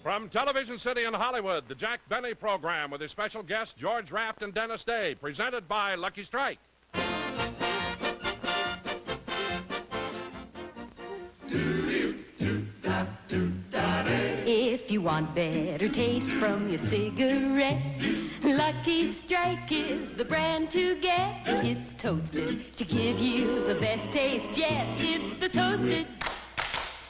From Television City in Hollywood, the Jack Benny program with his special guests George Raft and Dennis Day, presented by Lucky Strike. If you want better taste from your cigarette, Lucky Strike is the brand to get. It's toasted to give you the best taste yet. It's the toasted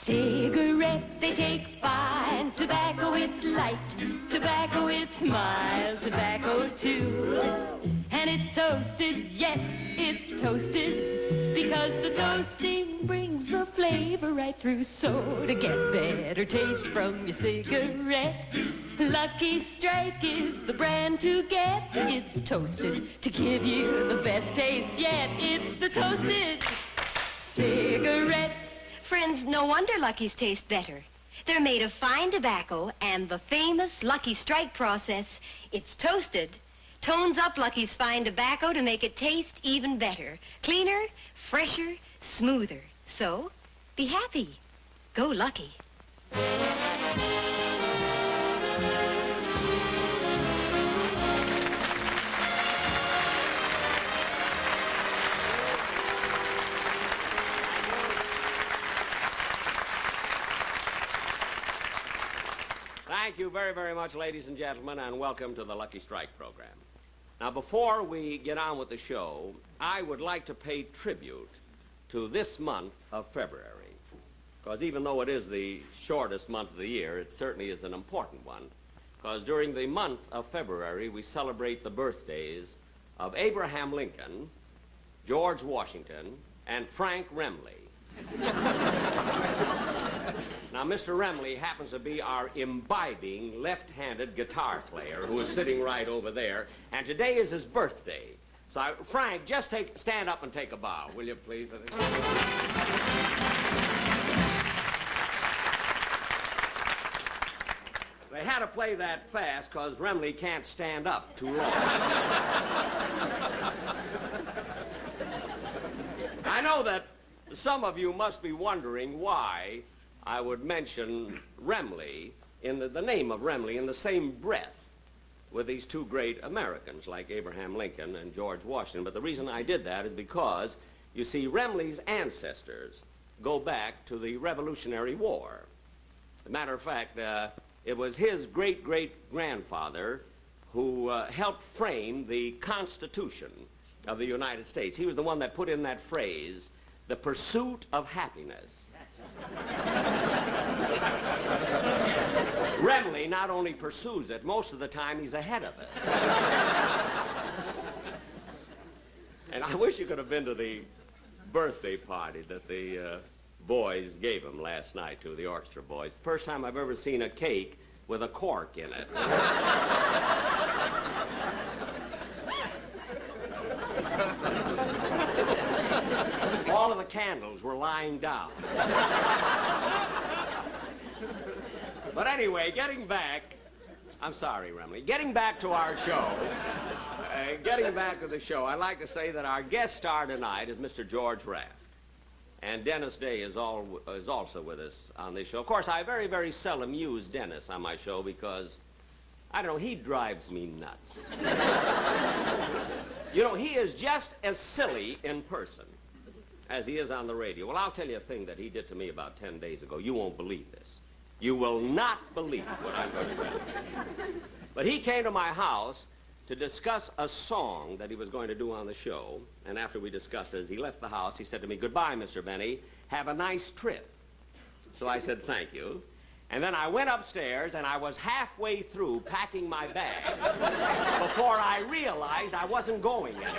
cigarette. They take fine tobacco, it's light tobacco, it's mild tobacco too. And it's toasted, yes, it's toasted, because the toasting brings the flavor right through. So to get better taste from your cigarette, Lucky Strike is the brand to get. It's toasted to give you the best taste yet. It's the toasted cigarette. Friends, no wonder Lucky's taste better. They're made of fine tobacco and the famous Lucky Strike process. It's toasted. Tones up Lucky's fine tobacco to make it taste even better. Cleaner, fresher, smoother. So, be happy. Go Lucky. Thank you very, very much, ladies and gentlemen, and welcome to the Lucky Strike program. Now, before we get on with the show, I would like to pay tribute to this month of February, because even though it is the shortest month of the year, it certainly is an important one, because during the month of February, we celebrate the birthdays of Abraham Lincoln, George Washington, and Frank Remley. Now, Mr. Remley happens to be our imbibing left-handed guitar player who is sitting right over there, and today is his birthday. So, Frank, just stand up and take a bow, will you, please? They had to play that fast because Remley can't stand up too long. I know that some of you must be wondering why I would mention Remley, in the name of Remley, in the same breath with these two great Americans like Abraham Lincoln and George Washington. But the reason I did that is because, you see, Remley's ancestors go back to the Revolutionary War. As a matter of fact, it was his great-great-grandfather who helped frame the Constitution of the United States. He was the one that put in that phrase, the pursuit of happiness. Remley not only pursues it, most of the time he's ahead of it. And I wish you could have been to the birthday party that the boys gave him last night, to the orchestra boys. First time I've ever seen a cake with a cork in it. All of the candles were lying down. But anyway, getting back, I'm sorry, Remley, getting back to our show, getting back to the show, I'd like to say that our guest star tonight is Mr. George Raft. And Dennis Day is also with us on this show. Of course, I very, very seldom use Dennis on my show because, I don't know, he drives me nuts. You know, he is just as silly in person as he is on the radio. Well, I'll tell you a thing that he did to me about 10 days ago. You won't believe this. You will not believe what I'm going to tell you. But he came to my house to discuss a song that he was going to do on the show. And after we discussed it, as he left the house, he said to me, "Goodbye, Mr. Benny. Have a nice trip." So I said, "Thank you." And then I went upstairs, and I was halfway through packing my bag before I realized I wasn't going anywhere.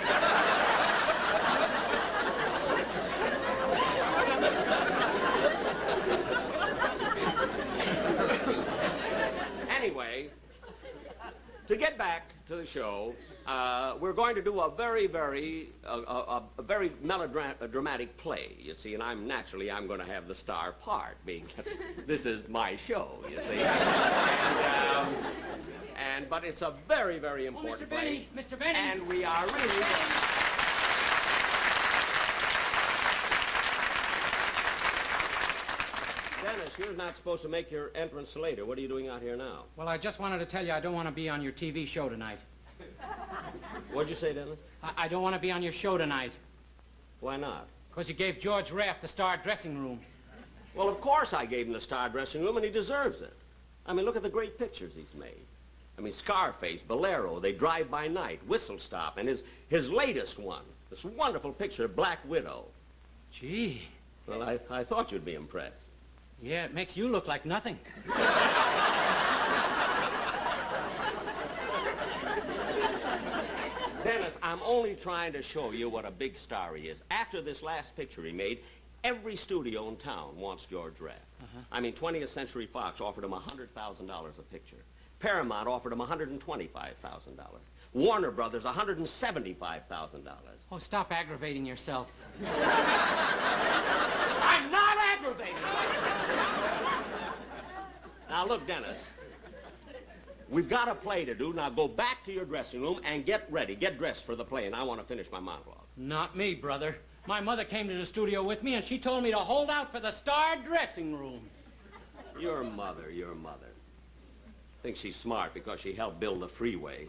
Anyway, to get back to the show, we're going to do a very melodramatic play, you see, and I'm going to have the star part, being this is my show, you see. But it's a very, very important play. Mr. Benny. And we are really... Dennis, you're not supposed to make your entrance later. What are you doing out here now? Well, I just wanted to tell you I don't want to be on your TV show tonight. What'd you say, Dennis? I don't want to be on your show tonight. Why not? Because you gave George Raft the star dressing room. Well, of course I gave him the star dressing room, and he deserves it. I mean, look at the great pictures he's made. I mean, Scarface, Bolero, They Drive by Night, Whistle Stop, and his latest one, this wonderful picture, Black Widow. Gee. Well, I thought you'd be impressed. Yeah, it makes you look like nothing. Dennis, I'm only trying to show you what a big star he is. After this last picture he made, every studio in town wants George Raft. I mean, 20th Century Fox offered him $100,000 a picture. Paramount offered him $125,000. Warner Brothers, $175,000. Oh, stop aggravating yourself. I'm not aggravated. Now, look, Dennis. We've got a play to do. Now, go back to your dressing room and get ready. Get dressed for the play, and I want to finish my monologue. Not me, brother. My mother came to the studio with me, and she told me to hold out for the star dressing room. Your mother. Thinks she's smart because she helped build the freeway.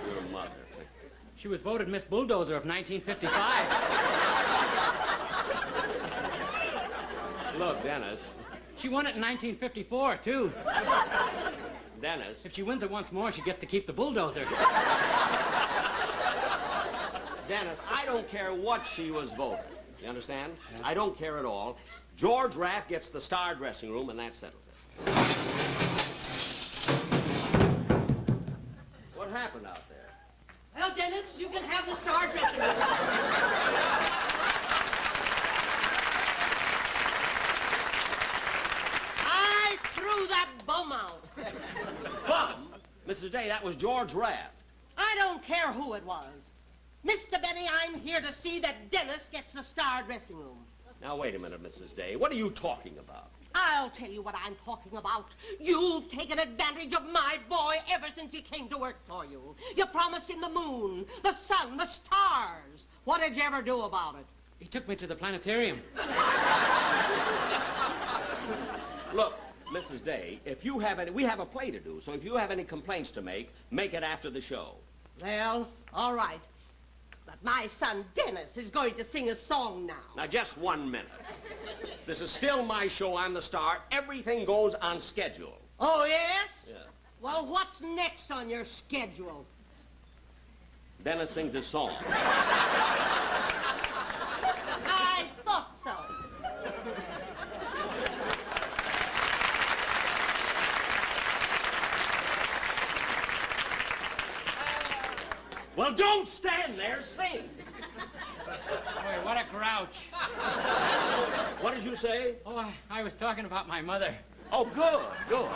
Your mother. She was voted Miss Bulldozer of 1955. Look, Dennis. She won it in 1954, too. Dennis. If she wins it once more, she gets to keep the bulldozer. Dennis, I don't care what she was voted. You understand? Yeah. I don't care at all. George Raft gets the star dressing room, and that settles it. What happened out there? Well, Dennis, you can have the star dressing room. I threw that bum out. Bum? Mrs. Day, that was George Raft. I don't care who it was. Mr. Benny, I'm here to see that Dennis gets the star dressing room. Now, wait a minute, Mrs. Day. What are you talking about? I'll tell you what I'm talking about. You've taken advantage of my boy ever since he came to work for you. You promised him the moon, the sun, the stars. What did you ever do about it? He took me to the planetarium. Look, Mrs. Day, if you have any... We have a play to do, so if you have any complaints to make it after the show. Well, all right. But my son Dennis is going to sing a song now. Now, just 1 minute. This is still my show. I'm the star. Everything goes on schedule. Oh, yes? Yeah. Well, what's next on your schedule? Dennis sings his song. I thought so. Well, don't stand there. Sing. Boy, what a grouch. What did you say? Oh, I was talking about my mother. Oh, good, good.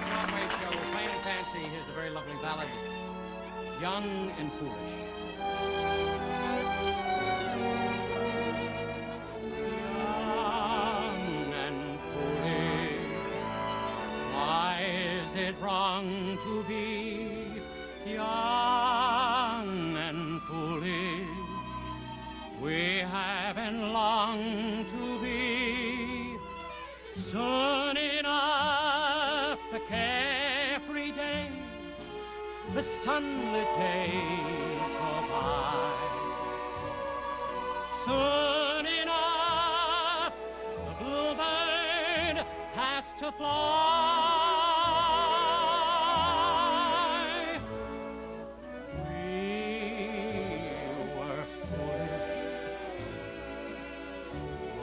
Broadway show, Plain and Fancy. Here's the very lovely ballad, Young and Foolish. Young and foolish, why is it wrong to be young and foolish? We haven't long to be. Soon enough, the carefree days, the sunlit days go by. Soon enough, the bluebird has to fly. We were foolish.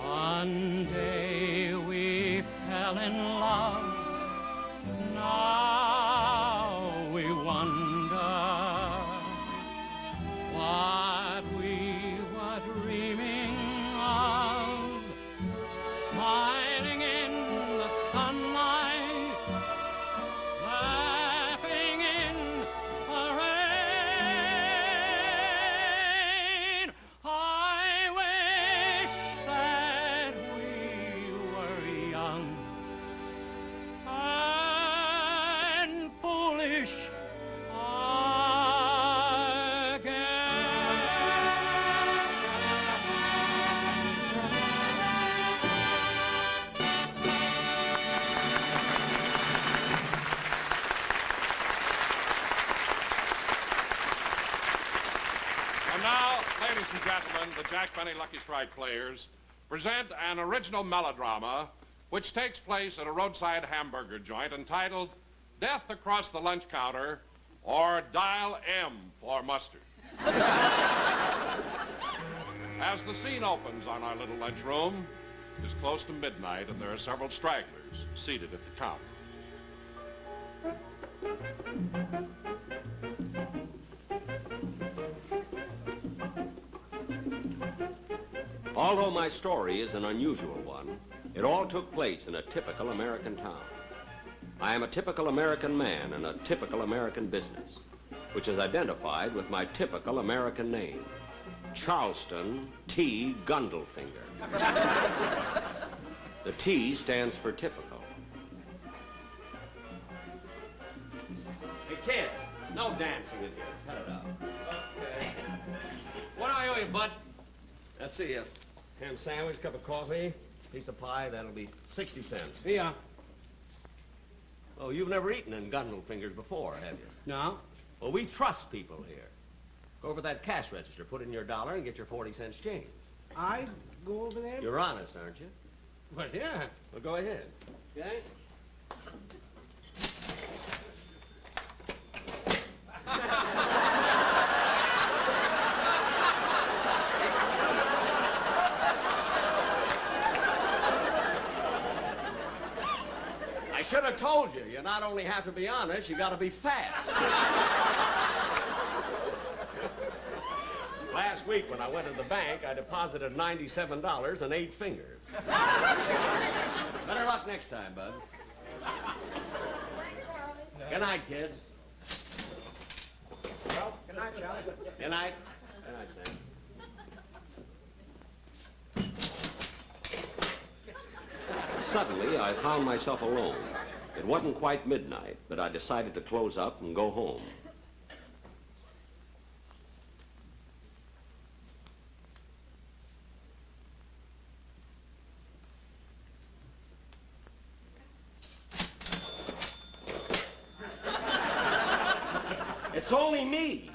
One day we fell in love. Now we wonder what we were dreaming of, smiling in the sunlight now, ladies and gentlemen, the Jack Benny Lucky Strike Players present an original melodrama which takes place at a roadside hamburger joint entitled Death Across the Lunch Counter or Dial M for Mustard. As the scene opens on our little lunchroom, it is close to midnight and there are several stragglers seated at the counter. Although my story is an unusual one, it all took place in a typical American town. I am a typical American man in a typical American business, which is identified with my typical American name, Charleston T. Gundelfinger. The T stands for typical. Hey, kids, no dancing in here. Cut it out. Okay. What do I owe you, bud? Let's see, a ham sandwich, cup of coffee, piece of pie, that'll be 60 cents. Yeah. Oh, you've never eaten in Gundelfingers before, have you? No. Well, we trust people here. Go over that cash register, put in your dollar, and get your 40 cents change. I go over there? You're honest, aren't you? Well, yeah. Well, go ahead. Okay? I should have told you. You not only have to be honest, you got to be fast. Last week when I went to the bank, I deposited $97 and 8 fingers. Better luck next time, bud. Good night, kids. Well, good night, Charlie. Good night. Good night, Sam. Suddenly, I found myself alone. It wasn't quite midnight, but I decided to close up and go home. It's only me.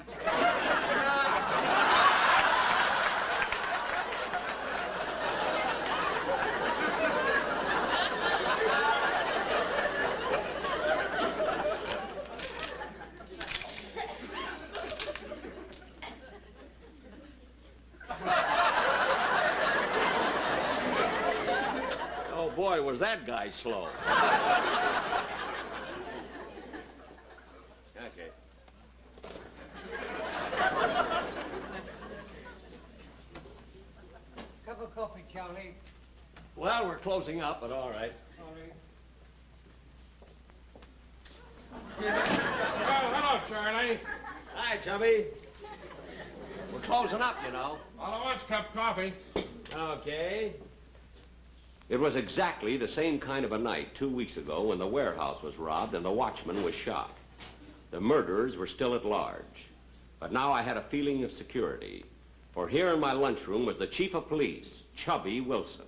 Oh, boy, was that guy slow. Okay. Cup of coffee, Charlie. Well, we're closing up, but all right. Well, hello, Charlie. Hi, chubby. We're closing up, you know. All I want's a cup of coffee. Okay. It was exactly the same kind of a night 2 weeks ago when the warehouse was robbed and the watchman was shot. The murderers were still at large. But now I had a feeling of security. For here in my lunchroom was the chief of police, Chubby Wilson.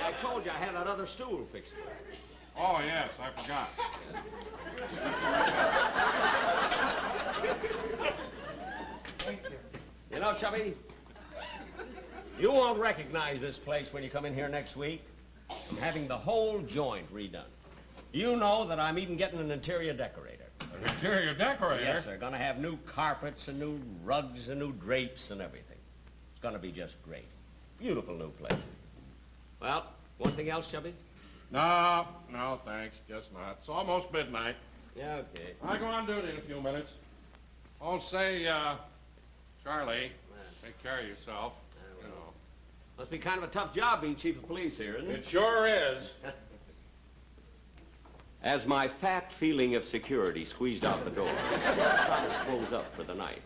I told you I had that other stool fixed. Oh, yes, I forgot. You know, Chubby, you won't recognize this place when you come in here next week. I'm having the whole joint redone. You know that I'm even getting an interior decorator. An interior decorator? Yes, sir. Gonna have new carpets and new rugs and new drapes and everything. It's gonna be just great. Beautiful new place. Well, one thing else, Chubby? No, thanks. Guess not. It's almost midnight. Yeah, okay. I go on duty in a few minutes. Oh, say, Charlie, take care of yourself. You know. Must be kind of a tough job being chief of police here, isn't it? It sure is. As my fat feeling of security squeezed out the door, I tried to close up for the night.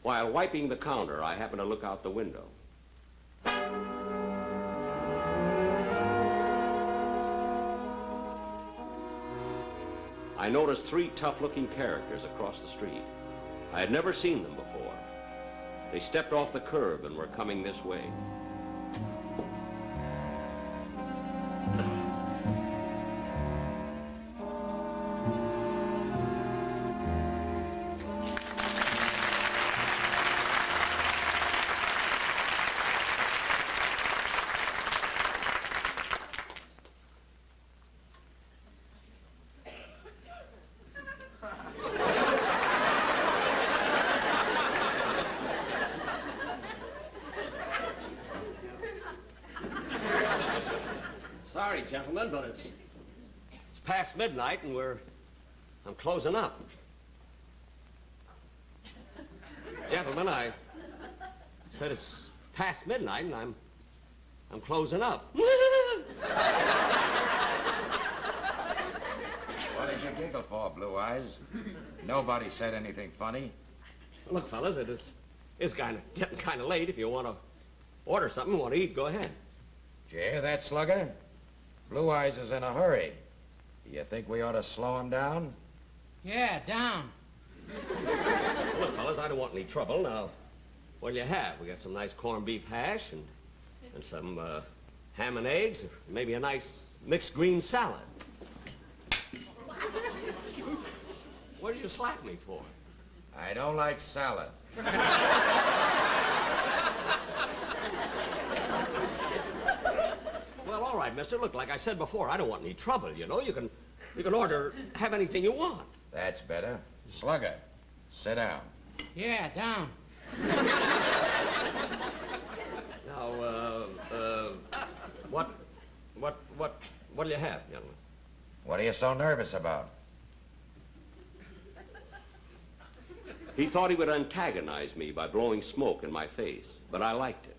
While wiping the counter, I happened to look out the window. I noticed three tough-looking characters across the street. I had never seen them before. They stepped off the curb and were coming this way. Sorry, gentlemen, but it's past midnight and I'm closing up. Gentlemen, I said it's past midnight and I'm closing up. What did you giggle for, Blue Eyes? Nobody said anything funny. Look, fellas, it's getting kind of late. If you want to order something, want to eat, go ahead. Did you hear that, Slugger? Blue Eyes is in a hurry. You think we ought to slow him down? Yeah, down. Look, fellas, I don't want any trouble. Now, what'll you have? We got some nice corned beef hash and some ham and eggs, or maybe a nice mixed green salad. What did you slap me for? I don't like salad. Well, all right, mister. Look, like I said before, I don't want any trouble, you know. You can have anything you want. That's better. Slugger, sit down. Yeah, down. Now, what'll you have, gentlemen? What are you so nervous about? He thought he would antagonize me by blowing smoke in my face, but I liked it.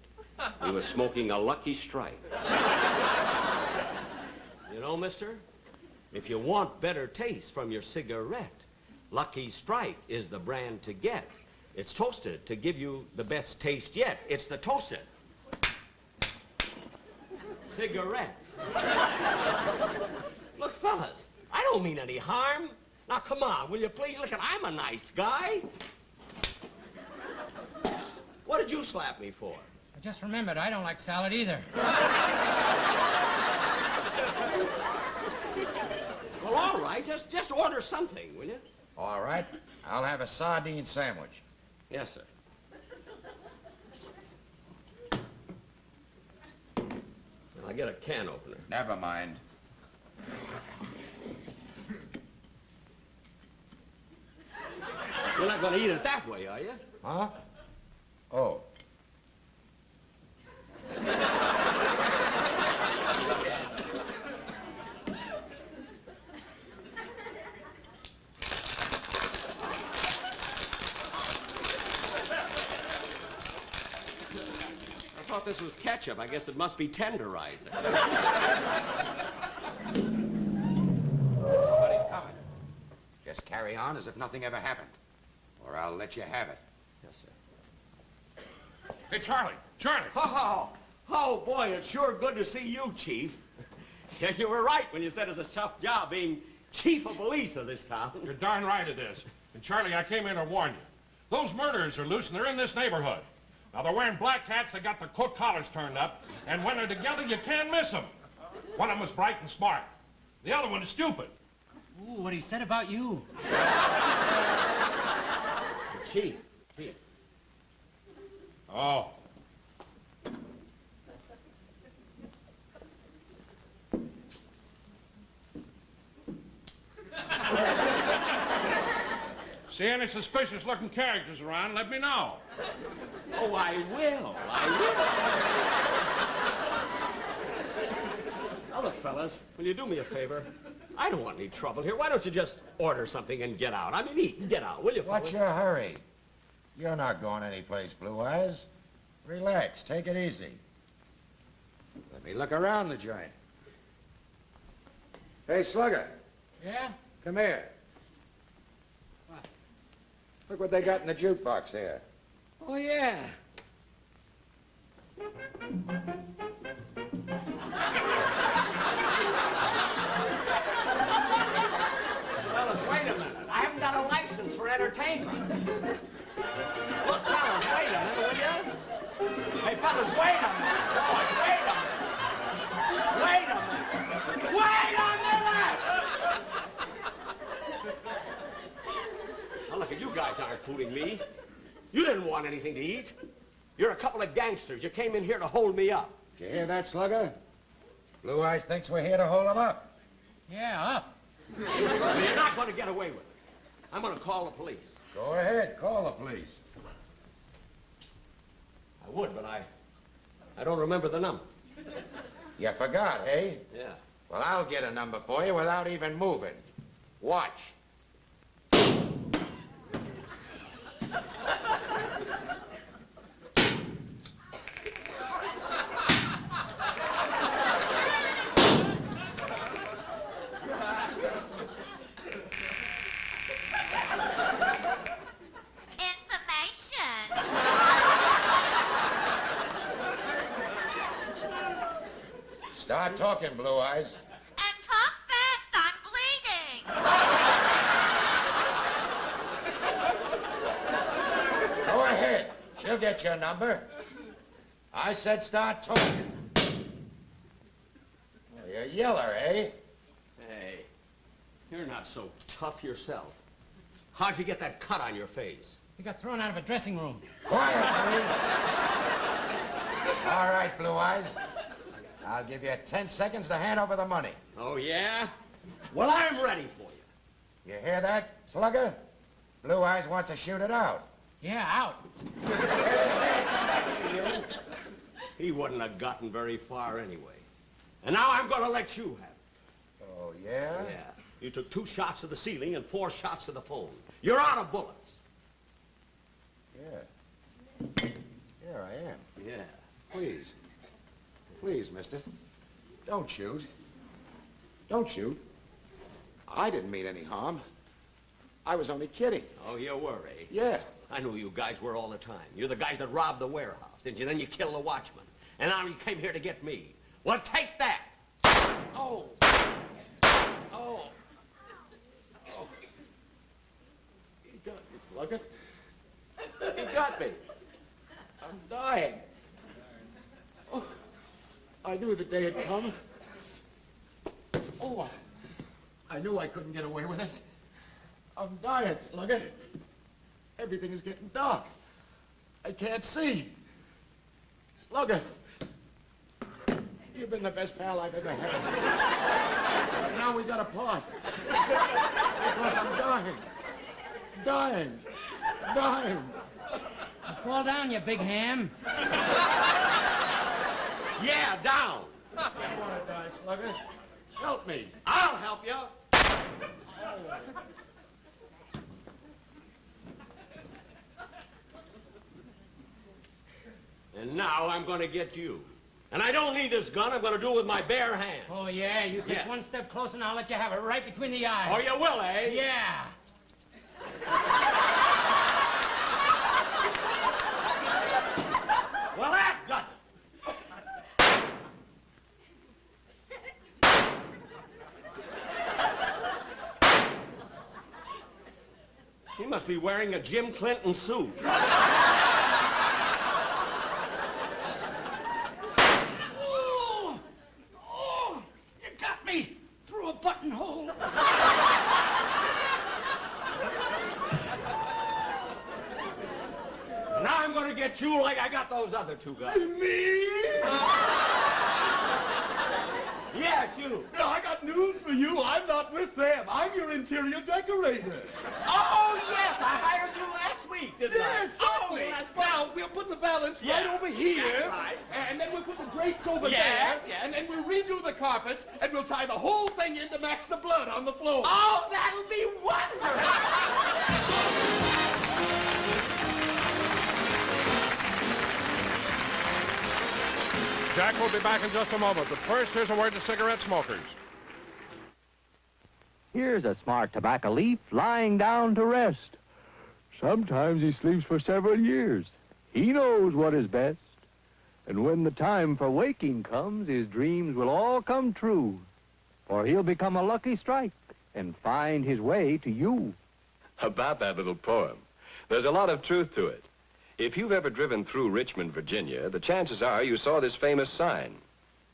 He was smoking a Lucky Strike. You know, mister, if you want better taste from your cigarette, Lucky Strike is the brand to get. It's toasted to give you the best taste yet. It's the toasted cigarette. Look, fellas, I don't mean any harm. Now, come on, will you please? Look, I'm a nice guy. What did you slap me for? I just remembered, I don't like salad either. Well, all right, just order something, will you? All right. I'll have a sardine sandwich. Yes, sir. I'll get a can opener. Never mind. You're not going to eat it that way, are you? Huh? Oh. I thought this was ketchup. I guess it must be tenderizer. Somebody's coming. Just carry on as if nothing ever happened, or I'll let you have it. Yes, sir. Hey, Charlie. Charlie. Oh, boy, it's sure good to see you, Chief. Yeah, you were right when you said it's a tough job being chief of police of this town. You're darn right it is. And, Charlie, I came in to warn you. Those murderers are loose, and they're in this neighborhood. Now, they're wearing black hats, they got the coat collars turned up, and when they're together, you can't miss them. One of them is bright and smart. The other one is stupid. Ooh, what he said about you. Chief. Oh. See any suspicious-looking characters around, let me know. Oh, I will. Now, look, fellas, will you do me a favor? I don't want any trouble here. Why don't you just order something and get out? I mean, eat and get out, will you, fellas? What's your hurry? You're not going anyplace, Blue Eyes. Relax, take it easy. Let me look around the joint. Hey, Slugger, Yeah? come here. What? Look what they got in the jukebox here. Oh, yeah. eh? Look, fellas, wait a minute, will you? Hey, fellas, wait a minute. Boys, wait a minute. Wait a minute. Wait a minute! Now, look, you guys aren't fooling me. You didn't want anything to eat. You're a couple of gangsters. You came in here to hold me up. Did you hear that, Slugger? Blue Eyes thinks we're here to hold him up. Yeah, up. Well, you're not going to get away with it. I'm going to call the police. Go ahead, call the police. I would, but I don't remember the number. You forgot, eh? Yeah. Well, I'll get a number for you without even moving. Watch. Start talking, Blue Eyes. And talk fast, I'm bleeding. Go ahead. She'll get your number. I said start talking. Well, you're a yeller, eh? Hey, you're not so tough yourself. How'd you get that cut on your face? He got thrown out of a dressing room. Quiet, please. All right, Blue Eyes. I'll give you 10 seconds to hand over the money. Oh, yeah? Well, I'm ready for you. You hear that, Slugger? Blue Eyes wants to shoot it out. Yeah, out. He wouldn't have gotten very far anyway. And now I'm going to let you have it. Oh, yeah? Yeah. You took 2 shots to the ceiling and 4 shots to the phone. You're out of bullets. Yeah. Here I am. Yeah. Please. Please, mister. Don't shoot. Don't shoot. I didn't mean any harm. I was only kidding. Oh, you were, eh? Yeah. I knew you guys were all the time. You're the guys that robbed the warehouse, didn't you? Then you killed the watchman. And now you came here to get me. Well, take that. Oh. Oh. Oh. He got me, Slugger. He got me. I'm dying. Oh. I knew the day had come. Oh, I knew I couldn't get away with it. I'm dying, Slugger. Everything is getting dark. I can't see. Slugger, you've been the best pal I've ever had. Now we gotta part. Because I'm dying. Dying. Dying. Fall down, you big ham. Yeah, down. I don't want to die, Slugger. Help me. I'll help you. And now I'm going to get you. And I don't need this gun. I'm going to do it with my bare hand. Oh, yeah? You take one step closer and I'll let you have it right between the eyes. Oh, you will, eh? Yeah. Well, that does it. He must be wearing a Jim Clinton suit. Oh, you got me through a buttonhole. Now I'm going to get you like I got those other 2 guys. Me? Yes, you. No, I got news for you. I'm not with them. I'm your interior decorator. Oh, yes, I hired you last week, didn't I? Yes, certainly. Oh, that's Now, we'll put the balance right over here. That's right. And then we'll put the drapes over Yes, there. yes. And then we'll redo the carpets, and we'll tie the whole thing in to match the blood on the floor. Oh, that'll be wonderful. Jack will be back in just a moment, but first, here's a word to cigarette smokers. Here's a smart tobacco leaf lying down to rest. Sometimes he sleeps for several years. He knows what is best. And when the time for waking comes, his dreams will all come true. For he'll become a lucky strike and find his way to you. About that little poem, there's a lot of truth to it. If you've ever driven through Richmond, Virginia, the chances are you saw this famous sign.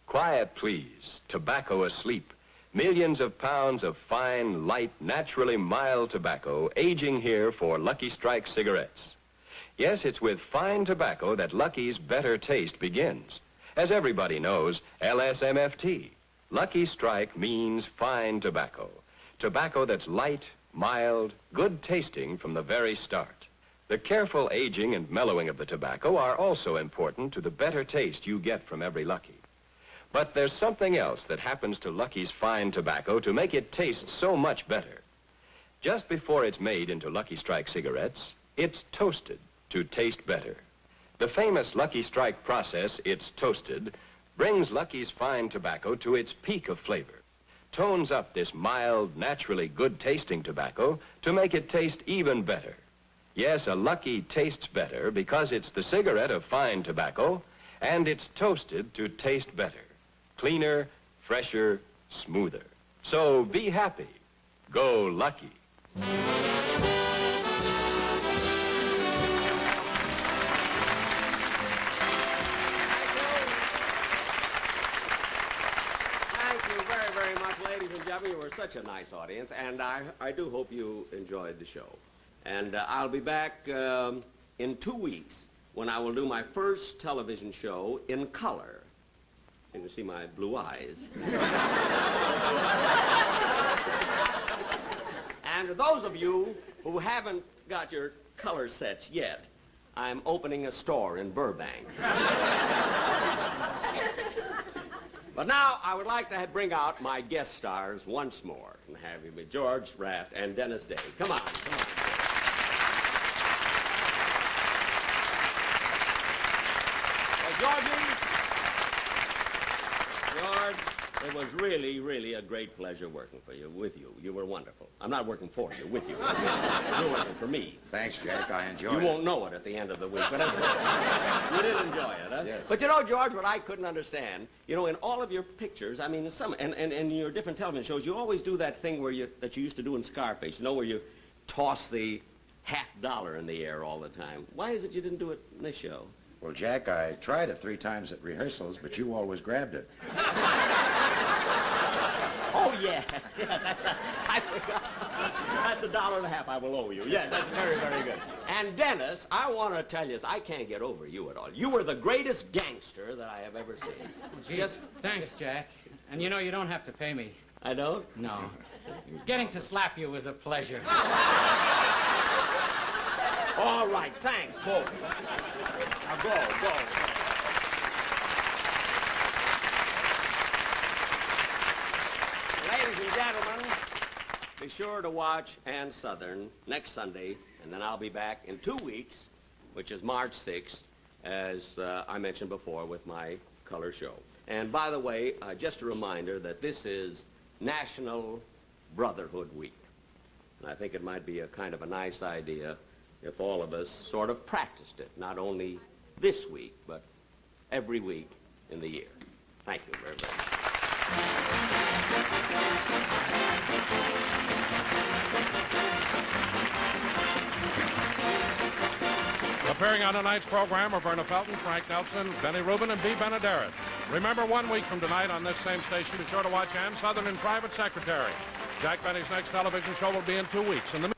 Quiet, please. Tobacco asleep. Millions of pounds of fine, light, naturally mild tobacco aging here for Lucky Strike cigarettes. Yes, it's with fine tobacco that Lucky's better taste begins. As everybody knows, LSMFT. Lucky Strike means fine tobacco. Tobacco that's light, mild, good tasting from the very start. The careful aging and mellowing of the tobacco are also important to the better taste you get from every Lucky. But there's something else that happens to Lucky's fine tobacco to make it taste so much better. Just before it's made into Lucky Strike cigarettes, it's toasted to taste better. The famous Lucky Strike process, it's toasted, brings Lucky's fine tobacco to its peak of flavor, tones up this mild, naturally good-tasting tobacco to make it taste even better. Yes, a Lucky tastes better because it's the cigarette of fine tobacco, and it's toasted to taste better. Cleaner, fresher, smoother. So be happy. Go Lucky. Thank you very, very much, ladies and gentlemen. You were such a nice audience, and I do hope you enjoyed the show. And I'll be back in 2 weeks when I will do my first television show in color. You can see my blue eyes. And to those of you who haven't got your color sets yet, I'm opening a store in Burbank. But now I would like to bring out my guest stars once more and have you with George Raft and Dennis Day. Come on, come on. George, it was really, really a great pleasure working with you. You were wonderful. I'm not working for you, with you. You're working for me. Thanks, Jack. I enjoyed it. You won't know it at the end of the week, but you did enjoy it, huh? Yes. But you know, George, what I couldn't understand, you know, in all of your pictures, I mean, in your different television shows, you always do that thing that you used to do in Scarface, you know, where you toss the $50 in the air all the time. Why is it you didn't do it in this show? Well, Jack, I tried it 3 times at rehearsals, but you always grabbed it. Oh, yes. Yeah, I forgot. That's $1.50 I will owe you. Yes, that's very, very good. And Dennis, I want to tell you, I can't get over you at all. You were the greatest gangster that I have ever seen. Geez, thanks, Jack. And you know, you don't have to pay me. I don't? No. Getting to slap you was a pleasure. All right, thanks, both. Now go. Ladies and gentlemen, be sure to watch Ann Southern next Sunday, and then I'll be back in 2 weeks, which is March 6th, as I mentioned before, with my color show. And by the way, just a reminder that this is National Brotherhood Week. And I think it might be a kind of a nice idea if all of us sort of practiced it, not only this week, but every week in the year. Thank you very, very much. Appearing on tonight's program are Verna Felton, Frank Nelson, Benny Rubin, and Bea Benaderet. Remember, 1 week from tonight on this same station, be sure to watch Ann Southern in Private Secretary. Jack Benny's next television show will be in 2 weeks. In the